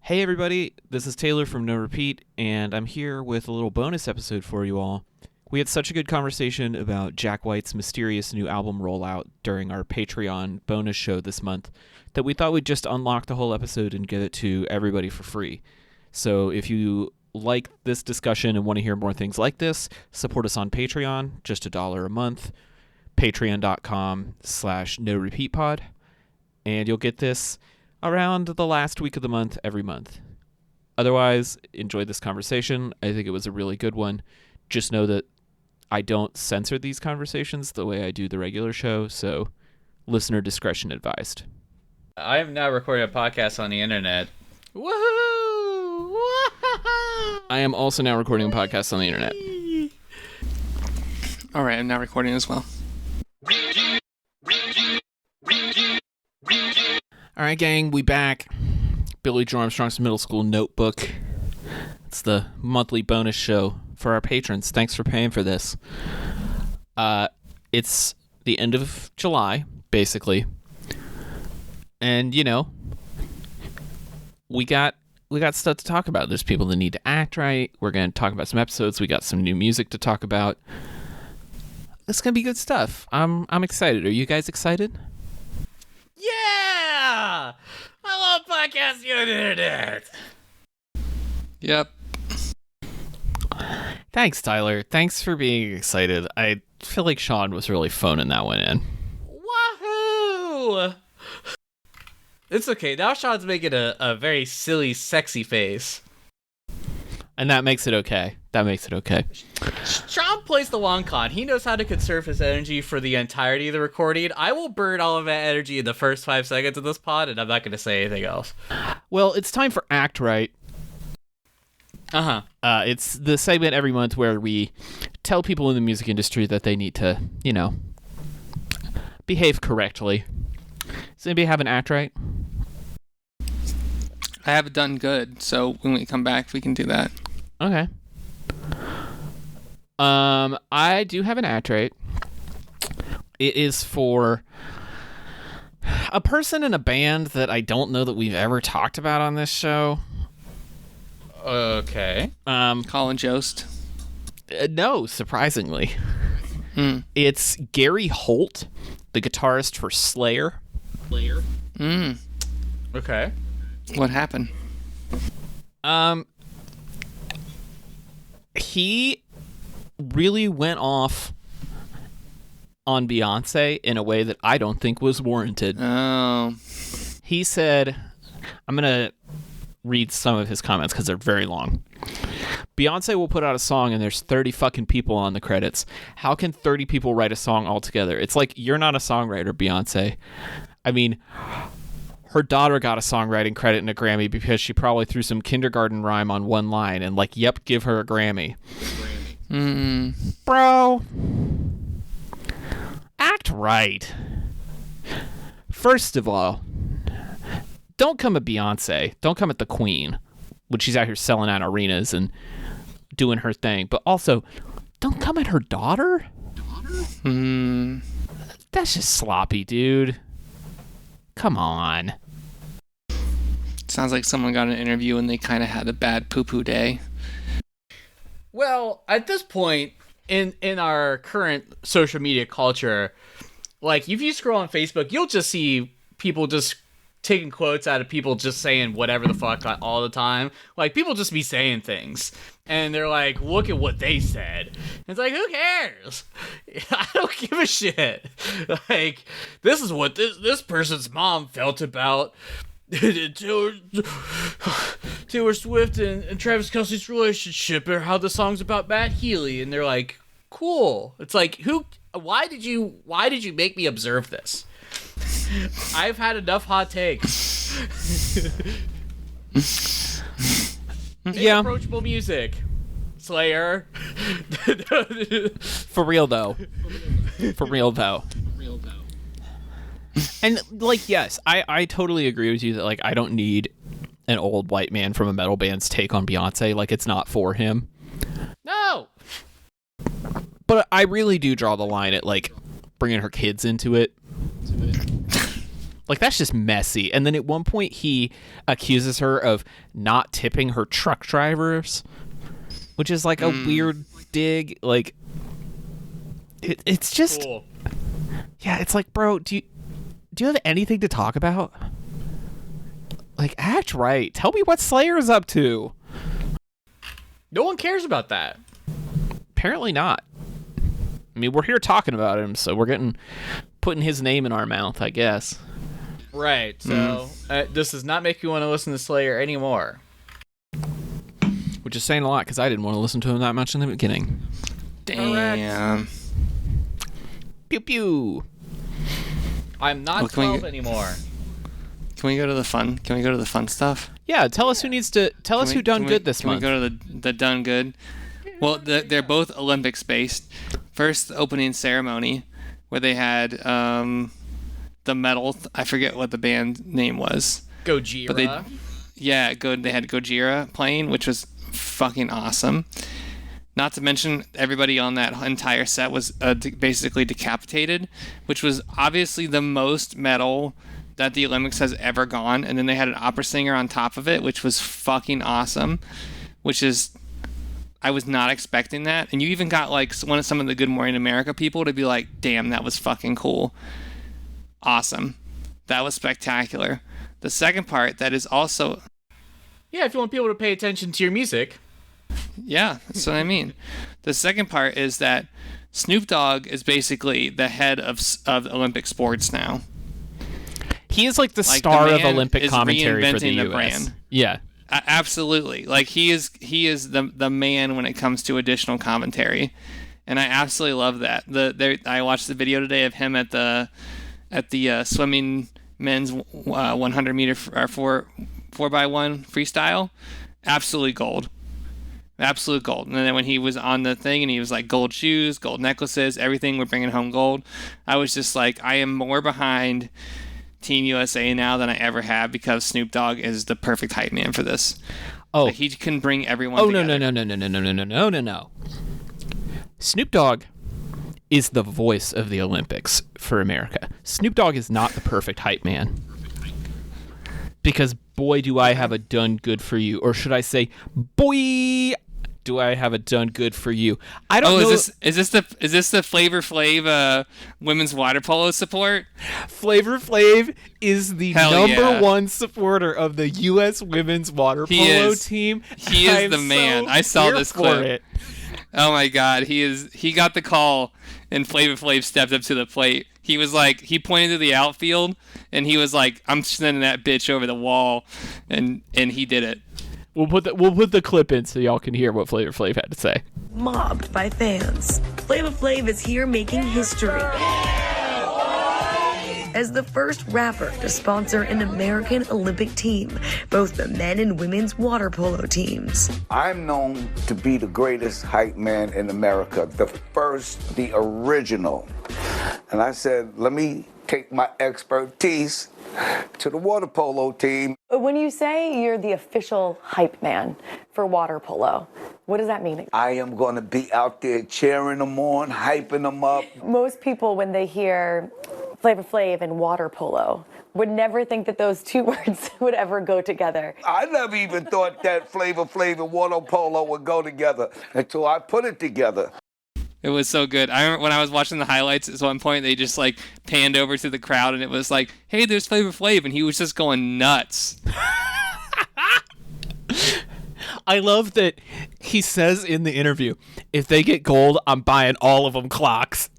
Hey everybody, this is Taylor from No Repeat, and I'm here with a little bonus episode for you all. We had such a good conversation about Jack White's mysterious new album rollout during our Patreon bonus show this month that we thought we'd just unlock the whole episode and give it to everybody for free. So if you like this discussion and want to hear more things like this, support us on Patreon, just $1 a month, patreon.com/NoRepeatPod, and you'll get this around the last week of the month every month. Otherwise, enjoy this conversation. I think it was a really good one. Just know that I don't censor these conversations the way I do the regular show, so listener discretion advised. I am now recording a podcast on the internet. Woohoo! I am also now recording a podcast on the internet. All right, I'm now recording as well. All right, gang, we back. Billy Joe Armstrong's Middle School Notebook. It's the monthly bonus show for our patrons. Thanks for paying for this. It's the end of July, basically. And, you know, we got stuff to talk about. There's people that need to act right. We're going to talk about some episodes. We got some new music to talk about. It's going to be good stuff. I'm excited. Are you guys excited? Yeah! I love podcasts on the internet. Yep. Thanks, Tyler. Thanks for being excited. I feel like Sean was really phoning that one in. Wahoo! It's okay. Now Sean's making a very silly, sexy face. And that makes it okay. Sean plays the long con. He knows how to conserve his energy for the entirety of the recording. I will burn all of that energy in the first 5 seconds of this pod, and I'm not going to say anything else. Well, it's time for Act Right. Uh-huh. It's the segment every month where we tell people in the music industry that they need to, you know, behave correctly. Does anybody have an Act Right? I have it done good, so when we come back, we can do that. Okay. I do have an Act Right. It is for a person in a band that I don't know that we've ever talked about on this show. Okay. Colin Jost. No, surprisingly. Hmm. It's Gary Holt, the guitarist for Slayer. Okay. What happened? He really went off on Beyonce in a way that I don't think was warranted. Oh. He said, I'm going to read some of his comments because they're very long. Beyonce will put out a song and there's 30 fucking people on the credits. How can 30 people write a song all together? It's like, you're not a songwriter, Beyonce. I mean, her daughter got a songwriting credit and a Grammy because she probably threw some kindergarten rhyme on one line and like, yep, give her a Grammy. Bro, act right. First of all, don't come at Beyonce. Don't come at the Queen when she's out here selling out arenas and doing her thing. But also, don't come at her daughter. That's just sloppy, dude. Come on. Sounds like someone got an interview and they kind of had a bad poo-poo day. Well, at this point, in our current social media culture, like, if you scroll on Facebook, you'll just see people just taking quotes out of people just saying whatever the fuck all the time. Like, people just be saying things, and they're like, look at what they said. And it's like, who cares? I don't give a shit. Like, this is what this person's mom felt about Taylor Swift and Travis Kelce's relationship, or how the song's about Matt Healy, and they're like, cool. It's like, why did you make me observe this? I've had enough hot takes. Yeah. Approachable music. Slayer. For real, though. And, like, yes, I totally agree with you that, like, I don't need an old white man from a metal band's take on Beyonce. Like, it's not for him. No! But I really do draw the line at, like, bringing her kids into it. Like, that's just messy. And then at one point, he accuses her of not tipping her truck drivers, which is like a weird dig. Like, it's just, Cool. yeah, it's like, bro, do you have anything to talk about? Like, act right. Tell me what Slayer is up to. No one cares about that. Apparently not. I mean, we're here talking about him, so we're putting his name in our mouth, I guess. Right. So this does not make you want to listen to Slayer anymore. Which is saying a lot, because I didn't want to listen to him that much in the beginning. Damn. Pew pew. I'm not Well, can we 12 get- anymore. Can we go to the fun? Can we go to the fun stuff? Yeah, tell us who done good this month. Can we go to the done good? Well, they're both Olympics based. First, the opening ceremony where they had the medal. I forget what the band name was. Gojira. But they had Gojira playing, which was fucking awesome. Not to mention, everybody on that entire set was basically decapitated, which was obviously the most metal that the Olympics has ever gone. And then they had an opera singer on top of it, which was fucking awesome. I was not expecting that. And you even got like some of the Good Morning America people to be like, damn, that was fucking cool. Awesome. That was spectacular. The second part that is also... Yeah, if you want people to pay attention to your music. Yeah, that's what I mean. The second part is that Snoop Dogg is basically the head of Olympic sports now. He is like the Like, star the of man Olympic is commentary for the reinventing the US. brand. Yeah. Absolutely. Like he is the man when it comes to additional commentary. And I absolutely love that. I watched the video today of him at the swimming men's 100 meter 4x1 freestyle. Absolutely gold. Absolute gold. And then when he was on the thing and he was like gold shoes, gold necklaces, everything, we're bringing home gold. I was just like, I am more behind Team USA now than I ever have because Snoop Dogg is the perfect hype man for this. Oh, Like, he can bring everyone oh together. no. Snoop Dogg is the voice of the Olympics for America. Snoop Dogg is not the perfect hype man. Because boy, do I have a done good for you. Or should I say, boy, do I have a done good for you. I don't know. Is this the Flavor Flav women's water polo support? Flavor Flav is the Hell number yeah. one supporter of the U.S. women's water He polo is. team. He is I'm the man. so I saw here this for clip. it. Oh my God, he got the call, and Flavor Flav stepped up to the plate. He was like, he pointed to the outfield, and he was like, "I'm sending that bitch over the wall," and he did it. We'll put the clip in so y'all can hear what Flavor Flav had to say. Mobbed by fans. Flavor Flav is here making history as the first rapper to sponsor an American Olympic team, both the men and women's water polo teams. I'm known to be the greatest hype man in America, the first, the original. And I said, let me take my expertise to the water polo team. When you say you're the official hype man for water polo, what does that mean? I am going to be out there cheering them on, hyping them up. Most people, when they hear Flavor Flav and water polo, would never think that those two words would ever go together. I never even thought that Flavor Flav and water polo would go together until I put it together. It was so good. I remember when I was watching the highlights at one point, they just like panned over to the crowd and it was like, "Hey, there's Flavor Flav," and he was just going nuts. I love that he says in the interview, if they get gold, I'm buying all of them clocks.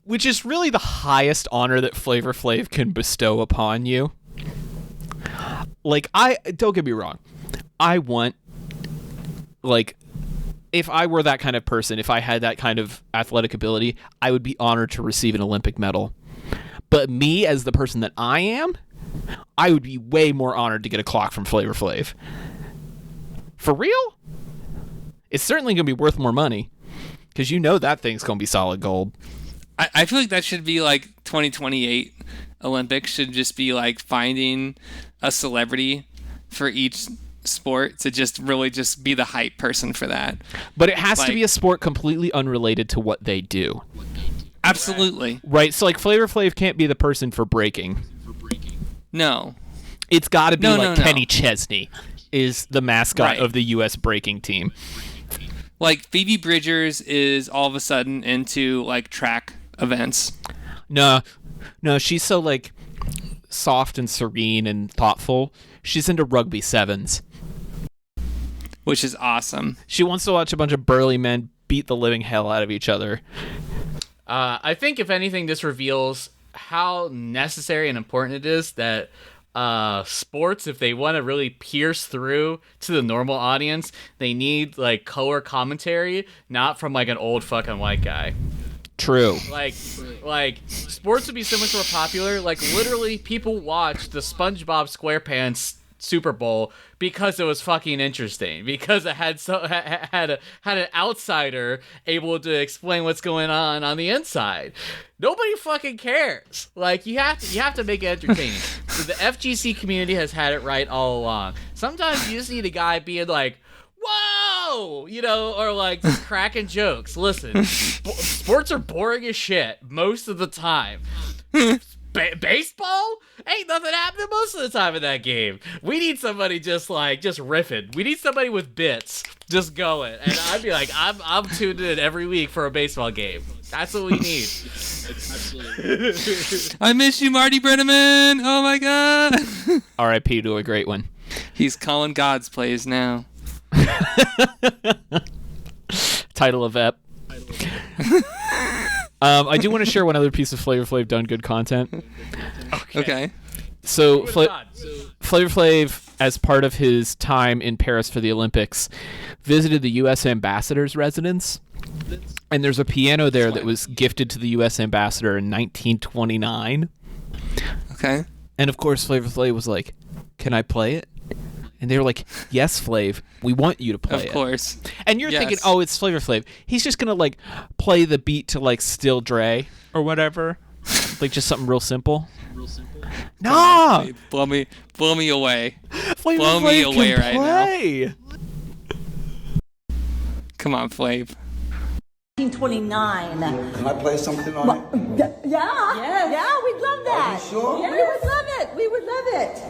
Which is really the highest honor that Flavor Flav can bestow upon you. Like, don't get me wrong. I want, like, if I were that kind of person, if I had that kind of athletic ability, I would be honored to receive an Olympic medal. But me, as the person that I am, I would be way more honored to get a clock from Flavor Flav. For real? It's certainly going to be worth more money, because you know that thing's going to be solid gold. I feel like that should be like 2028 Olympics should just be like finding a celebrity for each sport to just really just be the hype person for that. But it has to Like- be a sport completely unrelated to what they do. Absolutely. Right? So, like, Flavor Flav can't be the person for breaking. No. It's got to be No. Kenny Chesney is the mascot Right. of the U.S. breaking team. Like Phoebe Bridgers is all of a sudden into like track events. No, she's so like soft and serene and thoughtful. She's into rugby sevens. Which is awesome. She wants to watch a bunch of burly men beat the living hell out of each other. I think if anything, this reveals how necessary and important it is that sports, if they want to really pierce through to the normal audience, they need like color commentary, not from like an old fucking white guy. True. Like sports would be so much more popular. Like literally, people watch the SpongeBob SquarePants Super Bowl because it was fucking interesting, because it had an outsider able to explain what's going on the inside. Nobody fucking cares. Like you have to make it entertaining. So the FGC community has had it right all along. Sometimes you just need a guy being like, whoa, or like just cracking jokes. Listen, sports are boring as shit most of the time. Baseball? Ain't nothing happening most of the time in that game. We need somebody just riffing. We need somebody with bits just going. And I'd be like, I'm tuned in every week for a baseball game. That's what we need. I miss you, Marty Brenneman. Oh my god. R.I.P. to a great one. He's calling God's plays now. Title of ep. I do want to share one other piece of Flavor Flav done good content. Okay. So Flavor Flav, as part of his time in Paris for the Olympics, visited the U.S. ambassador's residence. And there's a piano there that was gifted to the U.S. ambassador in 1929. Okay. And of course, Flavor Flav was like, "Can I play it?" And they were like, "Yes, Flav, we want you to play it." Of course. And you're Yes. thinking, "Oh, it's Flavor Flav. He's just gonna like play the beat to like Still Dre or whatever, like just something real simple." Nah, Blow me away. Flavor blow me Flav away can right now. play. Come on, Flav. 1929. Can I play something on it? Yeah. Yeah, we'd love that. Are you sure? Yeah, we would love it. We would love it.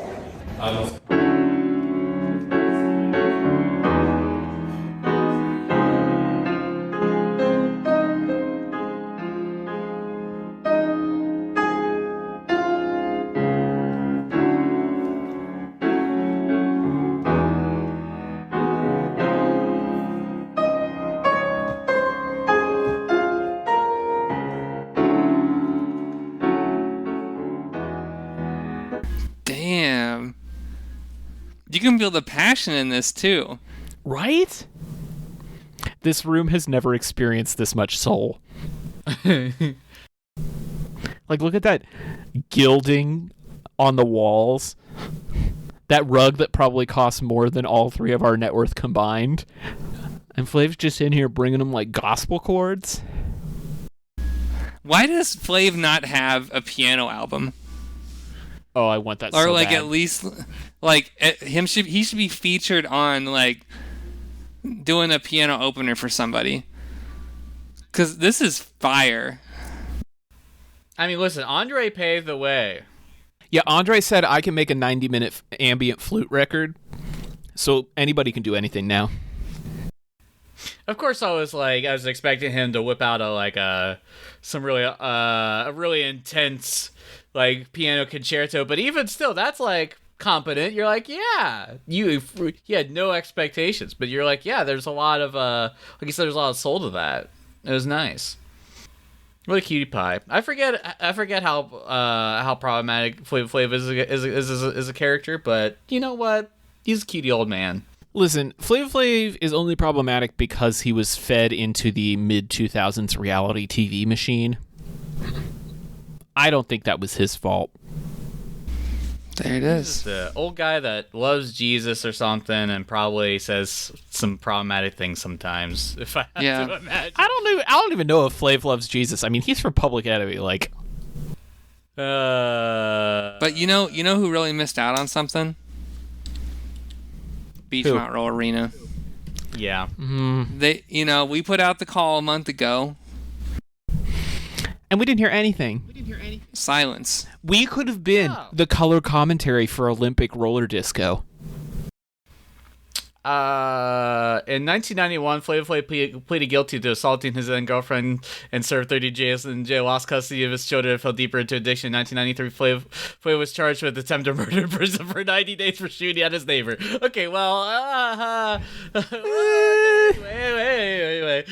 Damn. You can feel the passion in this too. Right? This room has never experienced this much soul. Like, look at that gilding on the walls. That rug that probably costs more than all three of our net worth combined. And Flav's just in here bringing them, like, gospel chords. Why does Flav not have a piano album? Oh, I want that Or so like bad. at least like he should be featured on like doing a piano opener for somebody. Cuz this is fire. I mean, listen, Andre paved the way. Yeah, Andre said I can make a 90-minute ambient flute record. So anybody can do anything now. Of course, I was expecting him to whip out some really a really intense like piano concerto, but even still, that's like competent. You're like, yeah, you had no expectations, but you're like, yeah, there's a lot of like you said, there's a lot of soul to that. It was nice. Really cutie pie. I forget how problematic Flav Flav is a character, but you know what? He's a cutie old man. Listen, Flavor Flav is only problematic because he was fed into the mid-2000s reality TV machine. I don't think that was his fault. There it is. The old guy that loves Jesus or something and probably says some problematic things sometimes, if I have to imagine. I don't even know if Flav loves Jesus. I mean, he's from Public Enemy. Like, But you know who really missed out on something? Beachmont Roll Arena. Yeah. They we put out the call a month ago. And we didn't hear anything. Silence. We could have been the color commentary for Olympic roller disco. In 1991, Flavor Flav pleaded guilty to assaulting his then girlfriend and served 30 days in jail. Lost custody of his children and fell deeper into addiction. In 1993, Flav was charged with attempted murder in prison for 90 days for shooting at his neighbor. Okay, well, wait.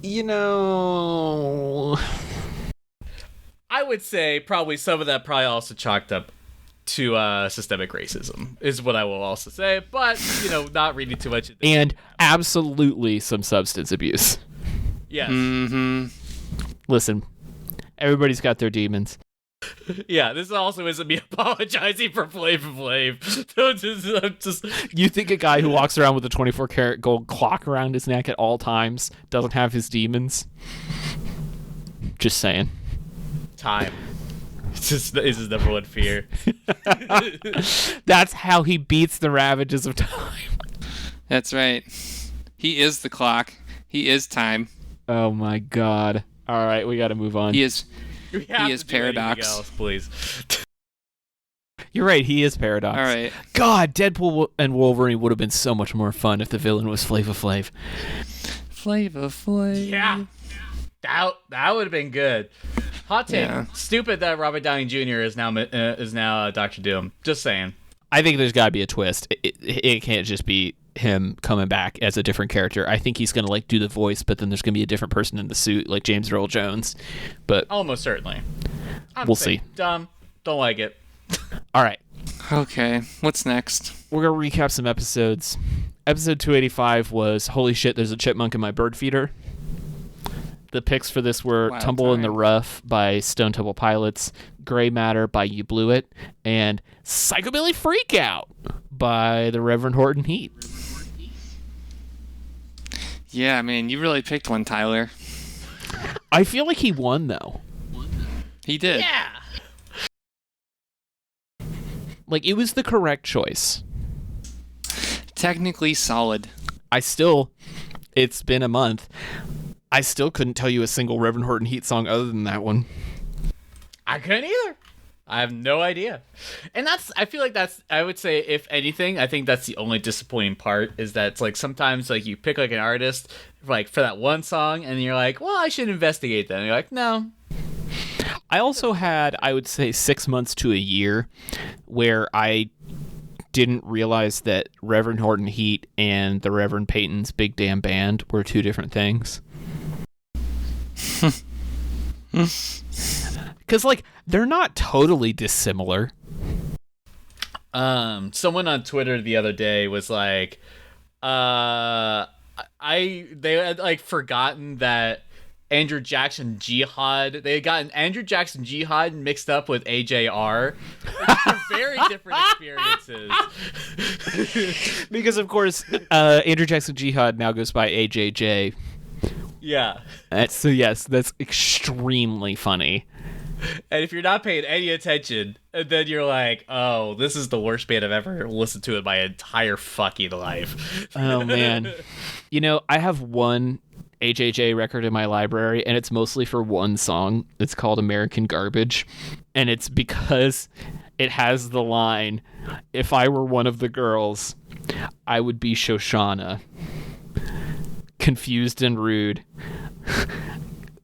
You know, I would say probably some of that probably also chalked up to systemic racism is what I will also say, but not reading too much into and absolutely some substance abuse. Yes. Mm-hmm. Listen, everybody's got their demons. Yeah, this also isn't me apologizing for Flavor Flav. I'm just You think a guy who walks around with a 24-karat gold clock around his neck at all times doesn't have his demons? Just saying. time. It's his number one fear. That's how he beats the ravages of time. That's right. He is the clock. He is time. Oh my god. All right, we got to move on. He is We have is to do anything Paradox. else, please. You're right, he is Paradox. all right. God, Deadpool and Wolverine would have been so much more fun if the villain was Flavor Flav. Flavor Flav. Yeah. That would have been good. Hot take. Yeah. Stupid that Robert Downey Jr. is now Doctor Doom. Just saying. I think there's got to be a twist. It can't just be him coming back as a different character. I think he's going to do the voice, but then there's going to be a different person in the suit, like James Earl Jones. But Almost certainly. We'll see. Dumb. Don't like it. all right, Okay. What's next? we're going to recap some episodes. Episode 285 was Holy Shit, There's a Chipmunk in My Bird Feeder. The picks for this were Wild Tumble in the Time. Rough by Stone Temple Pilots, Gray Matter by You Blew It, and Psychobilly Freakout by the Reverend Horton Heat. Yeah, man, you really picked one, Tyler. I feel like he won, though. He did. Yeah. Like, it was the correct choice. Technically solid. It's been a month. I still couldn't tell you a single Reverend Horton Heat song other than that one. I couldn't either. I have no idea. And I would say, if anything, I think that's the only disappointing part, is that it's like sometimes like you pick like an artist like for that one song and you're like, well, I should investigate that. And you're like, no. I also had, I would say, 6 months to a year where I didn't realize that Reverend Horton Heat and the Reverend Peyton's Big Damn Band were two different things. Because, like, they're not totally dissimilar. Someone on Twitter the other day was like, they had like forgotten that Andrew Jackson Jihad. They had gotten Andrew Jackson Jihad mixed up with AJR. They're very different experiences. Because, of course, Andrew Jackson Jihad now goes by AJJ. Yeah. So, yes, that's extremely funny. And if you're not paying any attention, and then you're like, oh, this is the worst band I've ever listened to in my entire fucking life. Oh, man. You know, I have one AJJ record in my library, and it's mostly for one song. It's called American Garbage. And it's because it has the line, if I were one of the girls, I would be Shoshana. Confused and rude.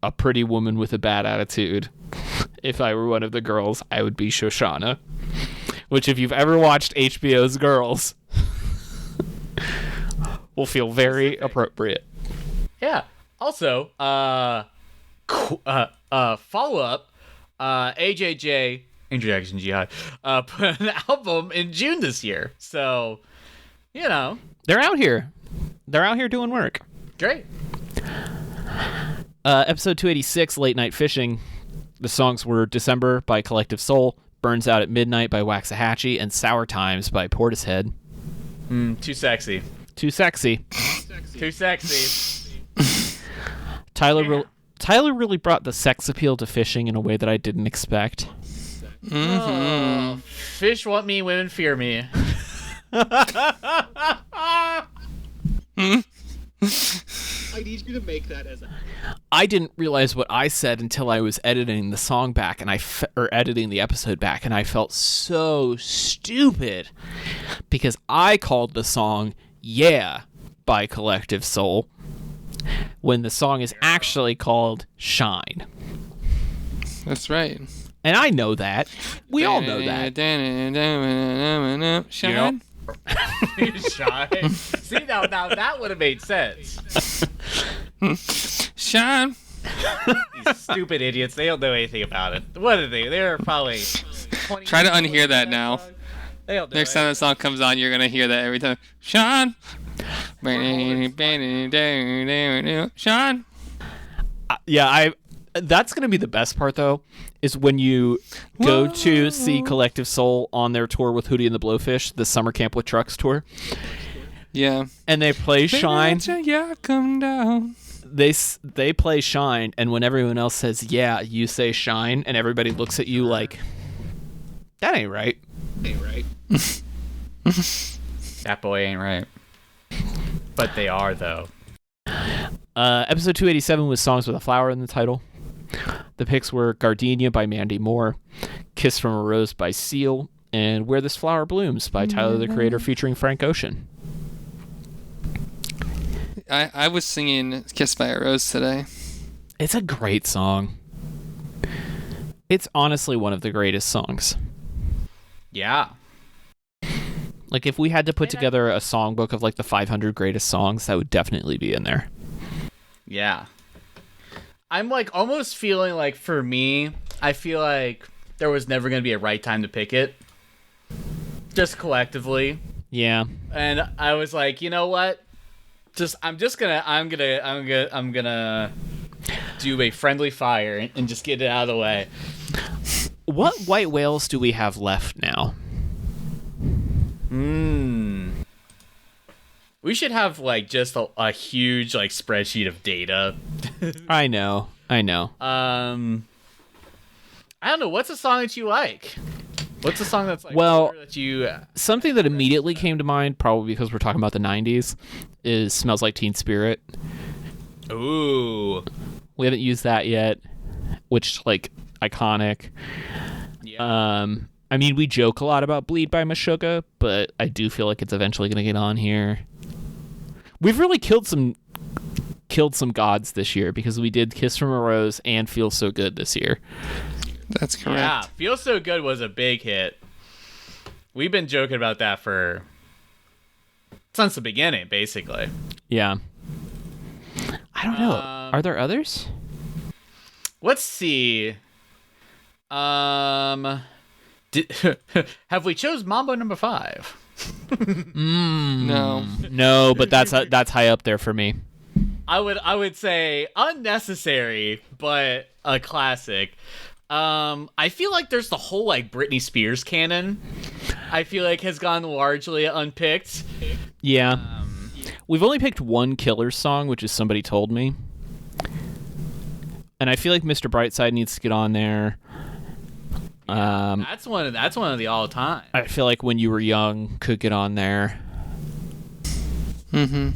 A pretty woman with a bad attitude. If I were one of the girls, I would be Shoshana. Which, if you've ever watched HBO's Girls, will feel very appropriate. Yeah. Also, follow-up, AJJ, Andrew Jackson Jihad, put an album in June this year. So, They're out here. They're out here doing work. great. Episode 286, Late Night Fishing. The songs were December by Collective Soul, Burns Out at Midnight by Waxahachie, and Sour Times by Portishead. Too sexy. Too sexy. Too sexy. Tyler really brought the sex appeal to fishing in a way that I didn't expect. Oh, fish want me, women fear me. I need you to make that as a... I didn't realize what I said until I was editing the song back, and or editing the episode back, and I felt so stupid because I called the song "Yeah" by Collective Soul when the song is actually called "Shine." That's right. And I know that. We all know that. Shine. Shine. See, now that would have made sense. Shine. These stupid idiots. They don't know anything about it. What are they? They're probably 20 Try to unhear that now. They don't know Next time that song comes on, you're gonna hear that every time. Shine. Shine. Yeah, that's going to be the best part, though, is when you go to see Collective Soul on their tour with Hootie and the Blowfish, the Summer Camp with Trucks tour. Yeah. And they play Shine. Yeah, come down. They play Shine, and when everyone else says, yeah, you say Shine, and everybody looks at you like, that ain't right. That boy ain't right. But they are, though. Episode 287 was songs with a flower in the title. The picks were Gardenia by Mandy Moore, Kiss from a Rose by Seal, and Where This Flower Blooms by Tyler, the Creator, featuring Frank Ocean. I was singing Kiss by a Rose today. It's a great song. It's honestly one of the greatest songs. Yeah. Like, if we had to put together a songbook of, like, the 500 greatest songs, that would definitely be in there. Yeah. I'm, like, almost feeling like, for me, I feel like there was never going to be a right time to pick it. Just collectively. Yeah. And I was like, you know what? I'm gonna do a friendly fire and just get it out of the way. What white whales do we have left now? We should have like just a huge like spreadsheet of data. I know. I don't know. What's a song that you like? What's a song that's like that you? Something that immediately came to mind, probably because we're talking about the 90s, is "Smells Like Teen Spirit." Ooh. We haven't used that yet, which like iconic. Yeah. I mean, we joke a lot about "Bleed" by Meshuggah, but I do feel like it's eventually going to get on here. We've really killed some gods this year because we did "Kiss from a Rose" and "Feel So Good" this year. That's correct. Yeah, "Feel So Good" was a big hit. We've been joking about that since the beginning, basically. Yeah. I don't know. Are there others? Let's see. Have we chose Mambo number 5? No, but that's high up there for me. I would say unnecessary, but a classic. I feel like there's the whole like Britney Spears canon. I feel like has gone largely unpicked. Yeah. We've only picked one Killers song, which is Somebody Told Me. And I feel like Mr. Brightside needs to get on there. That's one of the all time. I feel like When You Were Young could get on there. Mm-hmm.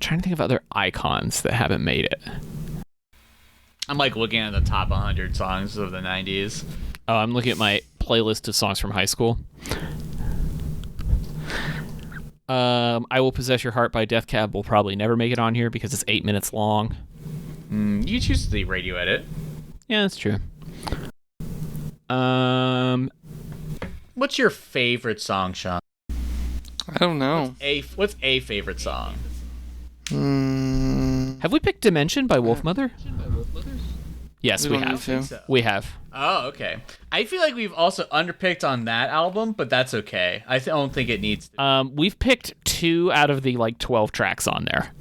Trying to think of other icons that haven't made it. I'm like looking at the top 100 songs of the 90s. Oh, I'm looking at my playlist of songs from high school. I Will Possess Your Heart by Death Cab will probably never make it on here because it's 8 minutes long. You choose the radio edit. Yeah, that's true. What's your favorite song, Sean? I don't know. What's a favorite song? Have we picked Dimension by Wolfmother? Yes, we don't have. need to. We have. Oh, okay. I feel like we've also underpicked on that album, but that's okay. I don't think it needs to. We've picked 2 out of the 12 tracks on there.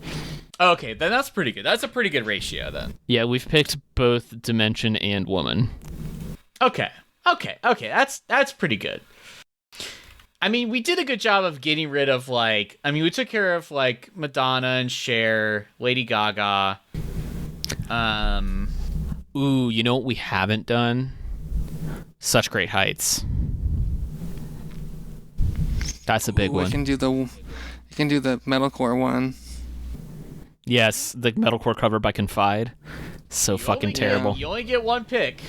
Okay, then that's pretty good. That's a pretty good ratio then. Yeah, we've picked both Dimension and Woman. Okay. That's pretty good. I mean, we did a good job of getting rid of we took care of Madonna and Cher, Lady Gaga. Ooh, you know what we haven't done? Such Great Heights. That's a big one. You can do the metalcore one. Yes, the metalcore cover by Confide. So fucking terrible. You only get one pick.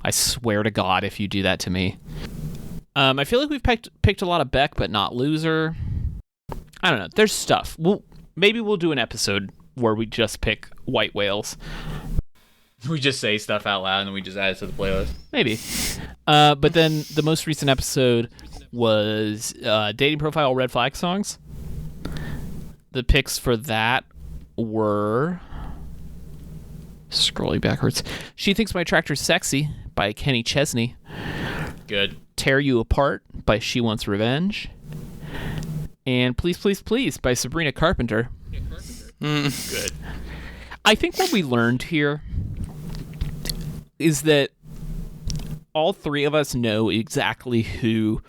I swear to God if you do that to me. I feel like we've picked a lot of Beck, but not Loser. I don't know. There's stuff. Maybe we'll do an episode where we just pick white whales. We just say stuff out loud and we just add it to the playlist. Maybe. But then the most recent episode was dating profile red flag songs. The picks for that were... Scrolling backwards. She Thinks My Tractor's Sexy by Kenny Chesney. Good. Tear You Apart by She Wants Revenge. And Please, Please, Please by Sabrina Carpenter. Good. I think what we learned here is that all three of us know exactly who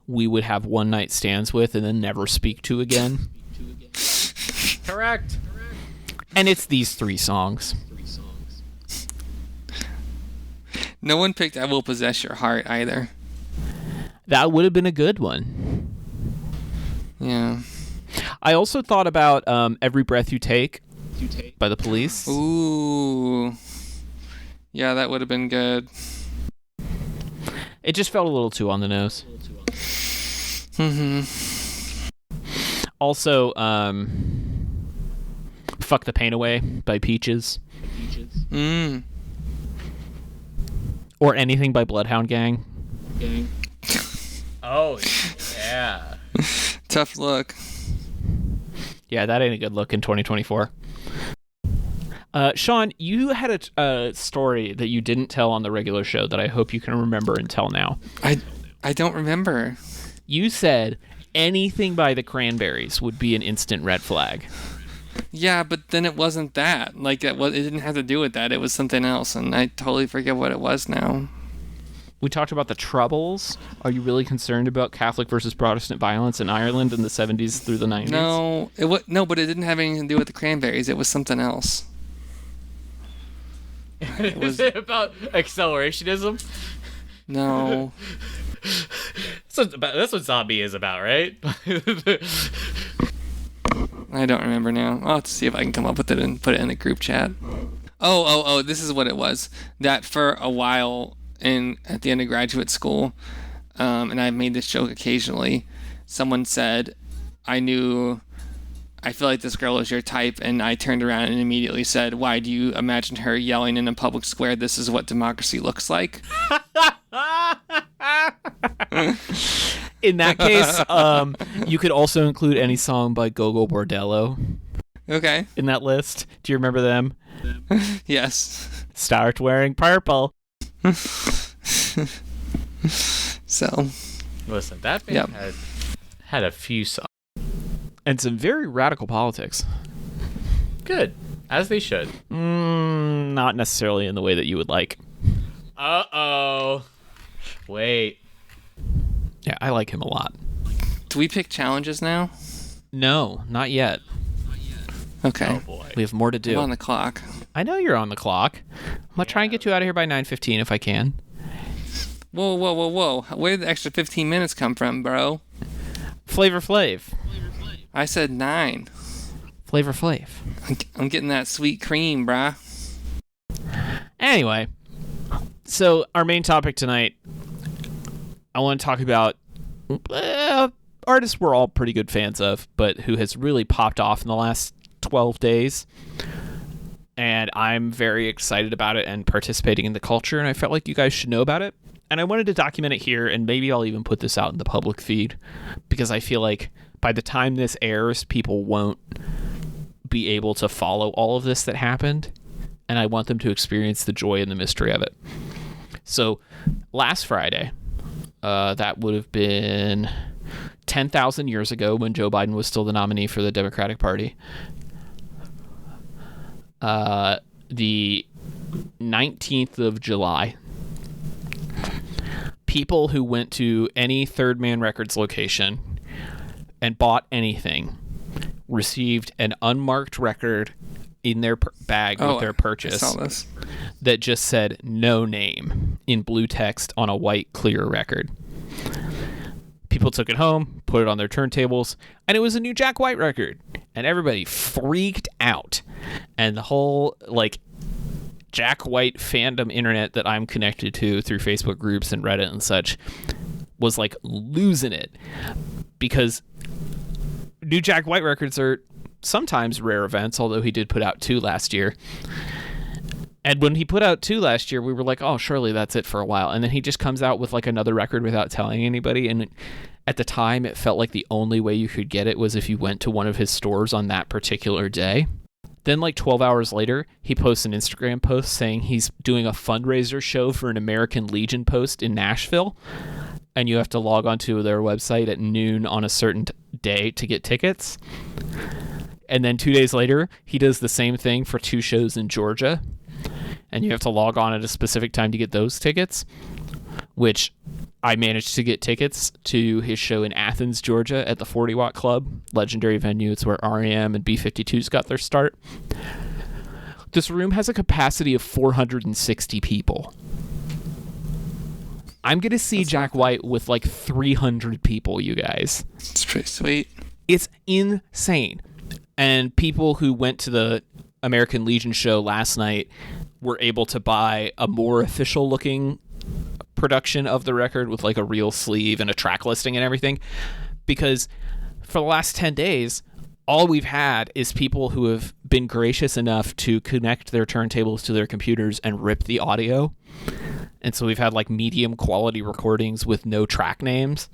we would have one night stands with and then never speak to again. Correct. And it's these three songs. No one picked I Will Possess Your Heart either. That would have been a good one. Yeah. I also thought about Every Breath You Take by The Police. Ooh. Yeah, that would have been good. It just felt a little too on the nose. Also, Fuck the Pain Away by Peaches. Or anything by Bloodhound Gang. Oh, yeah. Tough look. Yeah, that ain't a good look in 2024. Sean, you had a story that you didn't tell on the regular show that I hope you can remember and tell now. I don't remember. You said anything by the Cranberries would be an instant red flag. Yeah, but then it wasn't that. Like, it didn't have to do with that. It was something else, and I totally forget what it was now. We talked about the Troubles. Are you really concerned about Catholic versus Protestant violence in Ireland in the 70s through the 90s? No, but it didn't have anything to do with the Cranberries. It was something else. Is it about accelerationism? No. That's what Zombie is about, right? I don't remember now. I'll have to see if I can come up with it and put it in the group chat. Oh, this is what it was. That for a while at the end of graduate school, and I've made this joke occasionally, someone said, I feel like this girl is your type, and I turned around and immediately said, why do you imagine her yelling in a public square, this is what democracy looks like? In that case, you could also include any song by Gogo Bordello. Okay. In that list. Do you remember them? Yes. Start wearing purple. So. Listen, that band had a few songs. And some very radical politics. Good. As they should. Not necessarily in the way that you would like. Uh-oh. Wait. Yeah, I like him a lot. Do we pick challenges now? No, not yet. Okay. Oh, boy. We have more to do. I'm on the clock. I know you're on the clock. I'm going to try and get you out of here by 9:15 if I can. Whoa. Where did the extra 15 minutes come from, bro? Flavor Flav. I said 9. Flavor Flav. I'm getting that sweet cream, brah. Anyway, so our main topic tonight, I want to talk about artists we're all pretty good fans of, but who has really popped off in the last 12 days. And I'm very excited about it and participating in the culture, and I felt like you guys should know about it. And I wanted to document it here, and maybe I'll even put this out in the public feed, because I feel like by the time this airs, people won't be able to follow all of this that happened, and I want them to experience the joy and the mystery of it. So last Friday, that would have been 10,000 years ago when Joe Biden was still the nominee for the Democratic Party. The 19th of July, people who went to any Third Man Records location and bought anything received an unmarked record in their bag with their purchase I saw this. that just said "no name" in blue text on a white clear record. People took it home, put it on their turntables, and it was a new Jack White record. and everybody freaked out. And the whole, like, Jack White fandom internet that I'm connected to through Facebook groups and Reddit and such was, like, losing it. Because new Jack White records are sometimes rare events, although he did put out 2 last year. And when he put out 2 last year, we were like, oh, surely that's it for a while. And then he just comes out with, like, another record without telling anybody. And at the time, it felt like the only way you could get it was if you went to one of his stores on that particular day. Then, like, 12 hours later, he posts an Instagram post saying he's doing a fundraiser show for an American Legion post in Nashville. And you have to log onto their website at noon on a certain day to get tickets. And then 2 days later, he does the same thing for 2 shows in Georgia. And you have to log on at a specific time to get those tickets, which I managed to get tickets to his show in Athens, Georgia at the 40 Watt Club, legendary venue. It's where R.E.M. and B-52s got their start. This room has a capacity of 460 people. I'm going to see Jack White with like 300 people, you guys. It's pretty sweet. It's insane. And people who went to the American Legion show last night were able to buy a more official looking production of the record with like a real sleeve and a track listing and everything. Because for the last 10 days, all we've had is people who have been gracious enough to connect their turntables to their computers and rip the audio. And so we've had like medium quality recordings with no track names.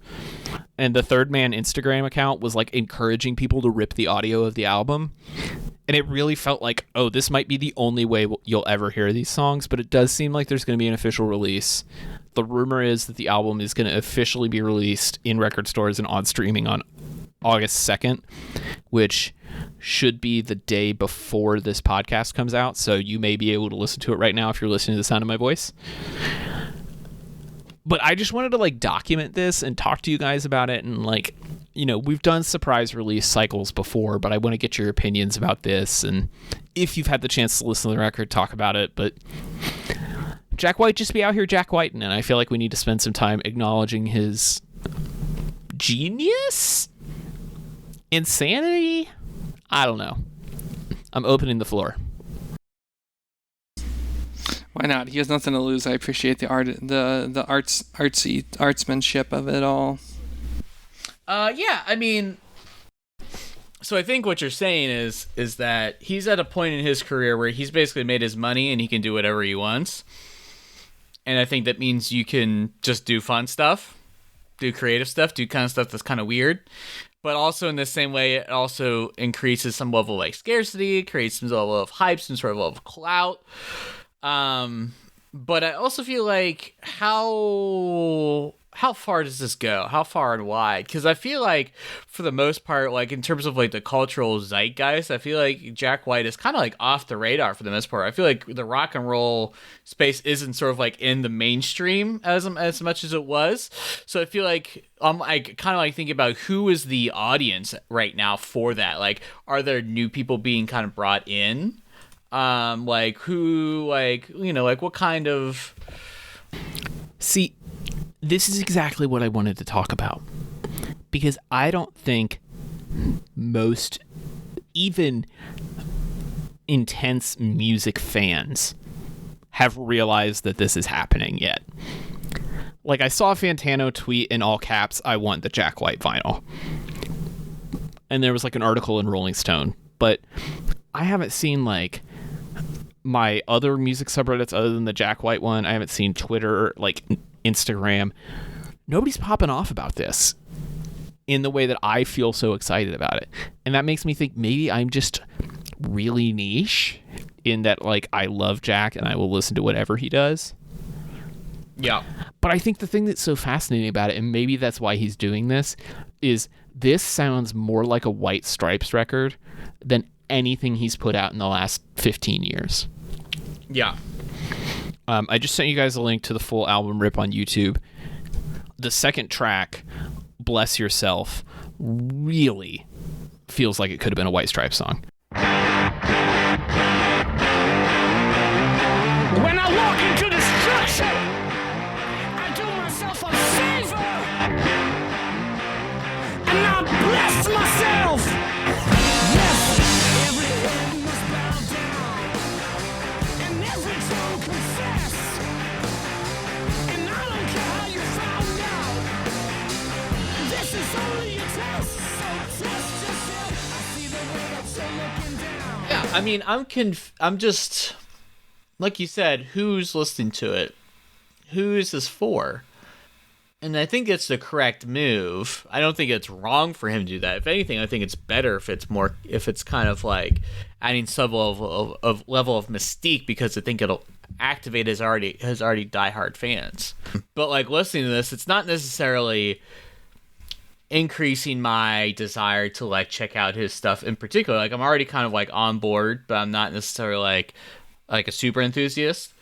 And the Third Man Instagram account was like encouraging people to rip the audio of the album. And it really felt like, oh, this might be the only way you'll ever hear these songs. But it does seem like there's going to be an official release. The rumor is that the album is going to officially be released in record stores and on streaming on August 2nd, which should be the day before this podcast comes out. So you may be able to listen to it right now if you're listening to the sound of my voice. But I just wanted to like document this and talk to you guys about it. And like, you know, we've done surprise release cycles before, but I want to get your opinions about this. And if you've had the chance to listen to the record, talk about it. But Jack White just be out here Jack Whiting, and I feel like we need to spend some time acknowledging his genius? Insanity? I don't know. I'm opening the floor. Why not? He has nothing to lose. I appreciate the artsmanship of it all. Yeah, I mean, so I think what you're saying is that he's at a point in his career where he's basically made his money and he can do whatever he wants. And I think that means you can just do fun stuff, do creative stuff, do kind of stuff that's kind of weird. But also in the same way, it also increases some level of like scarcity, creates some level of hype, some sort of level of clout. But I also feel like how far does this go? How far and wide? Because I feel like for the most part, like in terms of like the cultural zeitgeist, I feel like Jack White is kind of like off the radar for the most part. I feel like the rock and roll space isn't sort of like in the mainstream as much as it was. So I feel like I'm like kind of like thinking about who is the audience right now for that. Like, are there new people being kind of brought in? Like who, like, you know, like what kind of... See, this is exactly what I wanted to talk about, because I don't think most even intense music fans have realized that this is happening yet. Like, I saw Fantano tweet in all caps, "I want the Jack White vinyl." And there was like an article in Rolling Stone, but I haven't seen like my other music subreddits other than the Jack White one. I haven't seen Twitter, like Instagram. Nobody's popping off about this in the way that I feel so excited about it. And that makes me think maybe I'm just really niche in that, like, I love Jack and I will listen to whatever he does. Yeah. But I think the thing that's so fascinating about it, and maybe that's why he's doing this, is this sounds more like a White Stripes record than anything he's put out in the last 15 years. Yeah. I just sent you guys a link to the full album rip on YouTube. The second track, Bless Yourself, really feels like it could have been a White Stripes song. When I walk into destruction, I do myself a favor, and I bless myself. Yes, Yeah, I mean, I'm just like you said, who's listening to it? Who is this for? And I think it's the correct move. I don't think it's wrong for him to do that. If anything, I think it's better if it's kind of like adding some level of mystique, because I think it'll activate his already diehard fans. But like listening to this, it's not necessarily increasing my desire to like check out his stuff in particular. Like I'm already kind of like on board, but I'm not necessarily like a super enthusiast.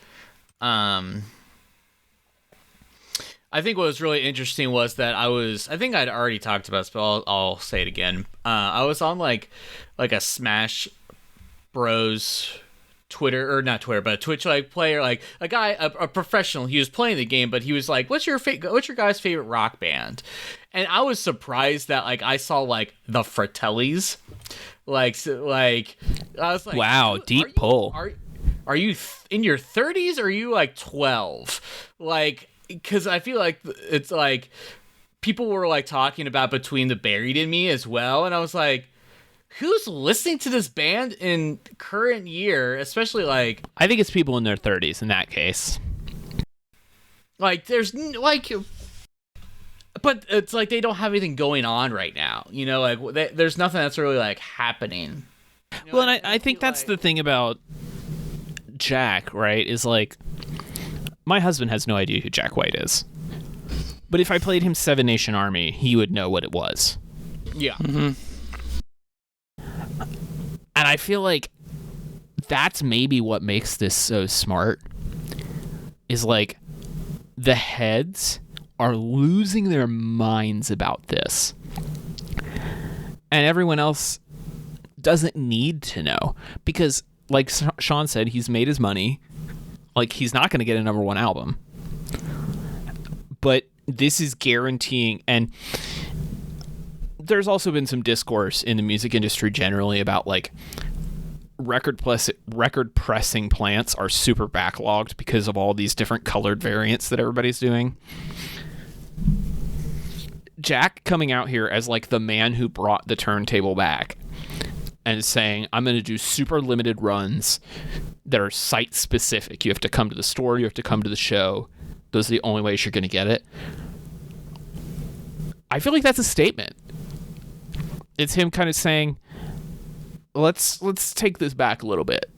I think what was really interesting was that I think I'd already talked about this, but I'll say it again. I was on like a Smash Bros Twitter, or not Twitter, but a Twitch like player, like a guy, a professional. He was playing the game, but he was like, "What's your guy's favorite rock band?" And I was surprised that like I saw like the Fratellis, like I was like, wow, deep pull. Are you in your 30s or are you like 12? Like, because I feel like it's like people were like talking about Between the Buried and Me as well, and I was like, who's listening to this band in current year, especially like... I think it's people in their 30s in that case. Like, there's like... But it's like they don't have anything going on right now, you know? Like, there's nothing that's really like happening. You know, well, and I think that's the thing about Jack, right? Is like, my husband has no idea who Jack White is. But if I played him Seven Nation Army, he would know what it was. Yeah. Mm-hmm. And I feel like that's maybe what makes this so smart, is like the heads are losing their minds about this. And everyone else doesn't need to know, because like Sean said, he's made his money. Like, he's not going to get a number one album. But this is guaranteeing, and there's also been some discourse in the music industry generally about like record pressing plants are super backlogged because of all these different colored variants that everybody's doing. Jack coming out here as like the man who brought the turntable back and saying, I'm going to do super limited runs that are site specific. You have to come to the store, you have to come to the show. Those are the only ways you're going to get it. I feel like that's a statement. It's him kind of saying, let's take this back a little bit.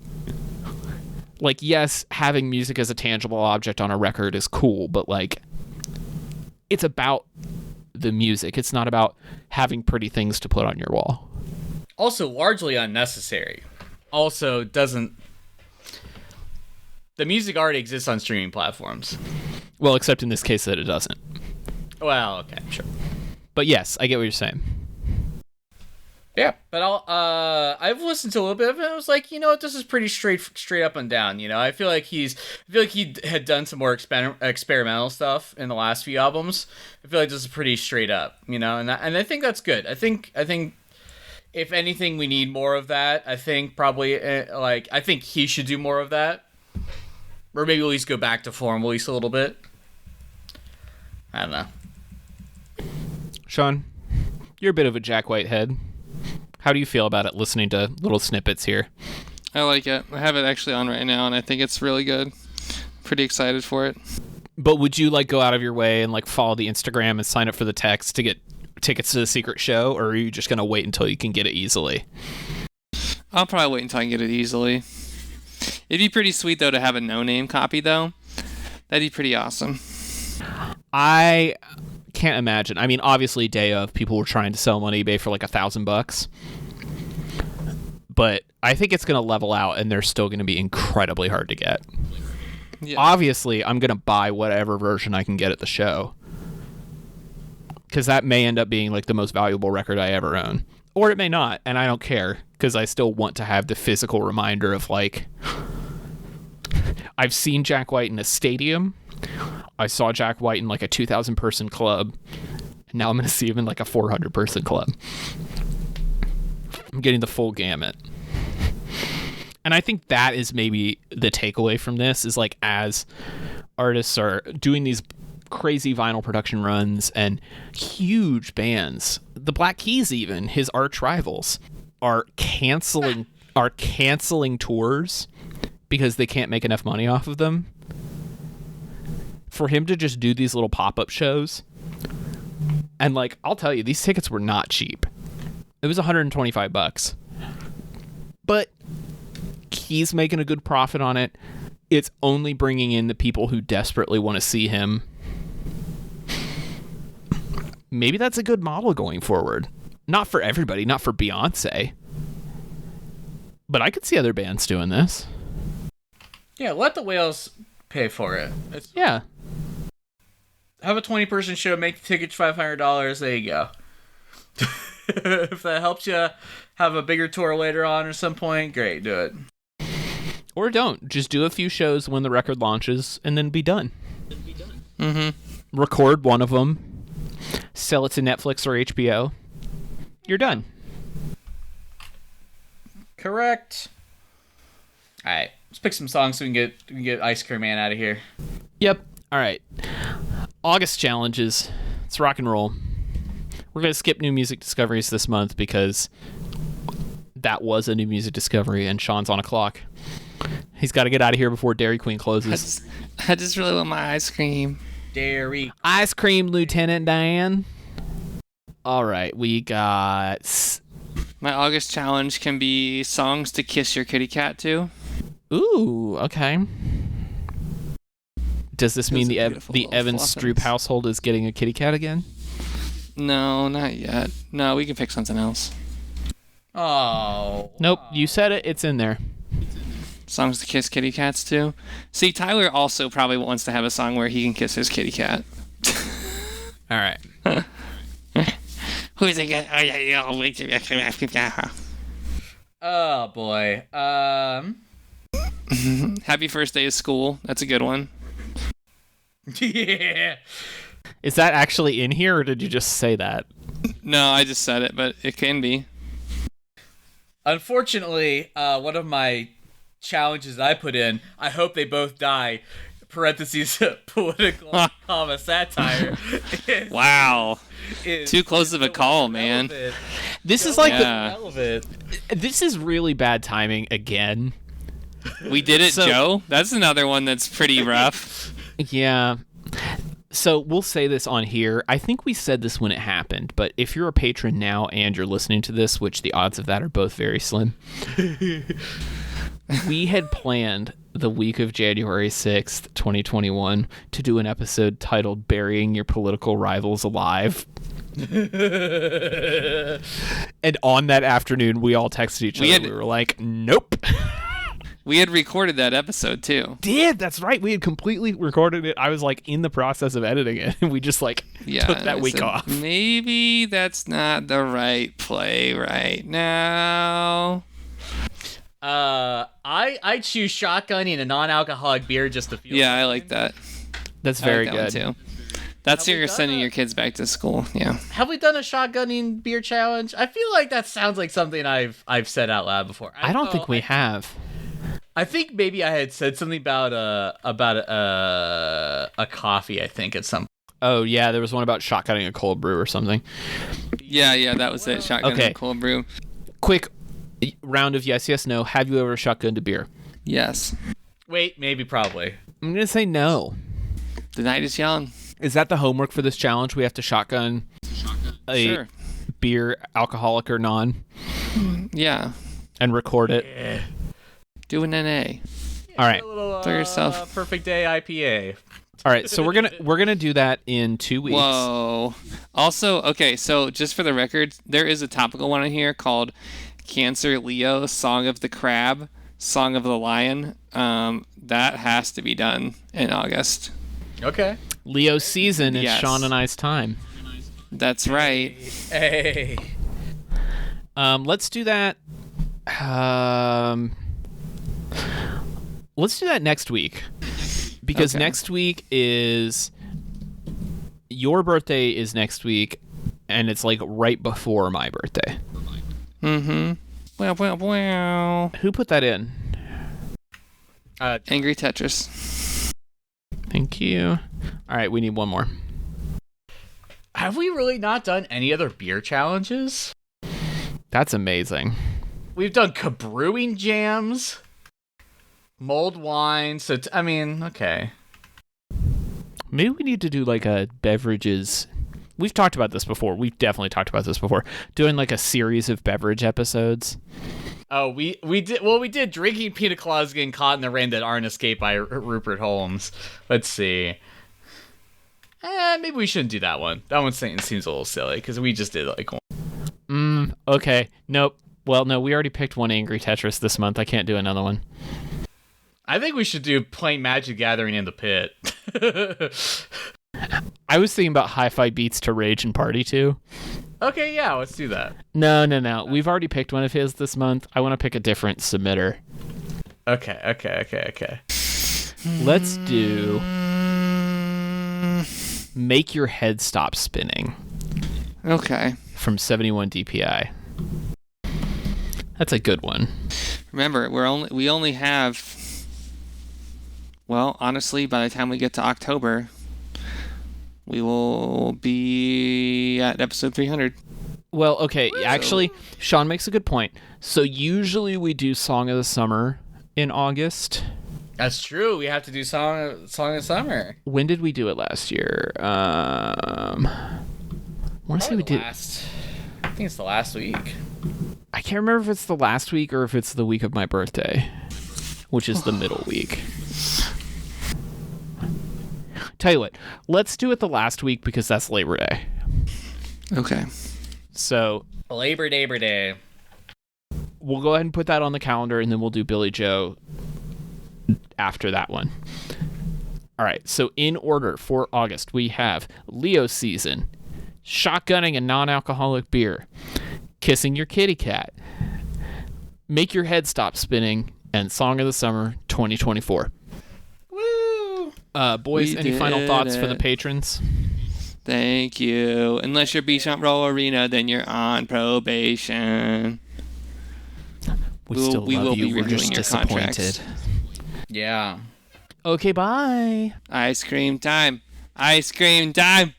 Like, yes, having music as a tangible object on a record is cool, but like, it's about the music. It's not about having pretty things to put on your wall. Also, largely unnecessary. Also, the music already exists on streaming platforms. Well, except in this case that it doesn't. Well, okay, sure. But yes, I get what you're saying. Yeah, but I've listened to a little bit of it, and I was like, you know what, this is pretty straight up and down. You know, I feel like he had done some more experimental stuff in the last few albums. I feel like this is pretty straight up, you know, and I think that's good. I think if anything, we need more of that. I think probably I think he should do more of that, or maybe at least go back to form at least a little bit. I don't know. Sean, you're a bit of a Jack White head. How do you feel about it, listening to little snippets here? I like it. I have it actually on right now, and I think it's really good. Pretty excited for it. But would you like go out of your way and like follow the Instagram and sign up for the text to get tickets to the secret show, or are you just going to wait until you can get it easily? I'll probably wait until I can get it easily. It'd be pretty sweet, though, to have a no-name copy, though. That'd be pretty awesome. I can't imagine. I mean, obviously, day of, people were trying to sell them on eBay for like $1,000, but I think it's going to level out, and they're still going to be incredibly hard to get. Yeah. Obviously, I'm going to buy whatever version I can get at the show, because that may end up being like the most valuable record I ever own, or it may not, and I don't care, because I still want to have the physical reminder of like, I've seen Jack White in a stadium. I saw Jack White in like a 2,000 person club, and now I'm going to see him in like a 400 person club. I'm getting the full gamut. And I think that is maybe the takeaway from this, is like, as artists are doing these crazy vinyl production runs, and huge bands. The Black Keys, even his arch rivals, are canceling tours because they can't make enough money off of them. For him to just do these little pop-up shows, and like, I'll tell you, these tickets were not cheap. It was $125, but he's making a good profit on it. It's only bringing in the people who desperately want to see him. Maybe that's a good model going forward. Not for everybody, not for Beyonce. But I could see other bands doing this. Yeah, let the whales pay for it. Yeah. Have a 20-person show, make the tickets $500. There you go. If that helps you have a bigger tour later on or some point, great, do it. Or don't. Just do a few shows when the record launches and then be done. Mm-hmm. Record one of them. Sell it to Netflix or HBO. You're done. Correct. All right, let's pick some songs so we can get Ice Cream Man out of here. Yep. All right. August challenges. It's rock and roll. We're going to skip new music discoveries this month because that was a new music discovery and Sean's on a clock. He's got to get out of here before Dairy Queen closes. I just really want my ice cream. Dairy. Ice cream, Lieutenant Dan. All right, we got... My August challenge can be songs to kiss your kitty cat to. Ooh, okay. Does this mean the beautiful Evans Stroop fluffins. household is getting a kitty cat again? No, not yet. No, we can pick something else. Oh. Nope, you said it. It's in there. Songs to kiss kitty cats to. See, Tyler also probably wants to have a song where he can kiss his kitty cat. All right. Who's it? Oh boy. Happy first day of school. That's a good one. Yeah. Is that actually in here, or did you just say that? No, I just said it, but it can be. Unfortunately, one of my challenges I put in, I hope they both die, parentheses, political, comma, satire. Wow. is Too close of a call, man. relevant. This is like Yeah. Relevant. this is really bad timing again. We did it, So- Joe. That's another one that's pretty rough. Yeah. So we'll say this on here. I think we said this when it happened, but if you're a patron now and you're listening to this, which the odds of that are both very slim, we had planned the week of January 6th, 2021, to do an episode titled Burying Your Political Rivals Alive. And on that afternoon, we all texted each other. We were like, nope. We had recorded that episode, too. That's right. We had completely recorded it. I was like in the process of editing it, and we just like Yeah, took and that I week said, off. Maybe that's not the right play right now. I choose shotgunning a non-alcoholic beer just to feel. Yeah, I like that. That's I very like that good. one, too. That's Have how we you're done sending that? your kids back to school. Yeah. Have we done a shotgunning beer challenge? I feel like that sounds like something I've said out loud before. I don't think we have. I think maybe I had said something about a coffee. I think at some. Oh yeah, there was one about shotgunning a cold brew or something. Yeah, that was it. Shotgun Okay. and cold brew. Quick round of yes, yes, no. Have you ever shotgunned a beer? Yes. Wait, maybe, probably. I'm gonna say no. The night is young. Is that the homework for this challenge? We have to shotgun a Sure. beer, alcoholic or non, Yeah. and record it. Do an NA. All right. A little, For yourself. Perfect Day IPA. All right. So we're gonna do that in 2 weeks. Whoa. Also, okay, so just for the record, there is a topical one in here called Cancer Leo, Song of the Crab, Song of the Lion. That has to be done in August. Okay. Leo season is Yes. Sean and I's time. That's right. Hey. Let's do that. Let's do that next week, because Okay. next week is your birthday is next week, and it's like right before my birthday. Mm-hmm. Well. Who put that in? Angry Tetris. Thank you. All right, we need one more. Have we really not done any other beer challenges? That's amazing. We've done brewing jams, mulled wine. So, okay. Maybe we need to do like a beverages. We've talked about this before. We've definitely talked about this before. Doing like a series of beverage episodes. Oh, we did. Well, we did drinking pina coladas getting caught in the rain that aren't escaped by Rupert Holmes. Let's see. Maybe we shouldn't do that one. That one seems a little silly because we just did like one. Okay. Nope. Well, no, we already picked one Angry Tetris this month. I can't do another one. I think we should do playing Magic Gathering in the pit. I was thinking about Hi-Fi Beats to Rage and Party to. Okay, yeah, let's do that. No. We've already picked one of his this month. I want to pick a different submitter. Okay. Let's do Make Your Head Stop Spinning. Okay. From 71 DPI. That's a good one. Remember, we only have. Well, honestly, by the time we get to October, we will be at episode 300. Well, okay, actually, Sean makes a good point. So usually we do Song of the Summer in August. That's true. We have to do song of summer. When did we do it last year? I want to say we did. I think it's the last week. I can't remember if it's the last week or if it's the week of my birthday, which is the middle week. Tell you what, let's do it the last week because that's Labor Day. Okay. So Labor Day. We'll go ahead and put that on the calendar, and then we'll do Billy Joe after that one. All right, so in order for August, we have Leo Season, Shotgunning a Non-Alcoholic Beer, Kissing Your Kitty Cat, Make Your Head Stop Spinning, and Song of the Summer 2024. Woo! Boys, any final thoughts for the patrons? Thank you. Unless you're Beachfront Roll Arena, then you're on probation. We still love you. We're just disappointed. Yeah. Okay, bye. Ice cream time. Ice cream time.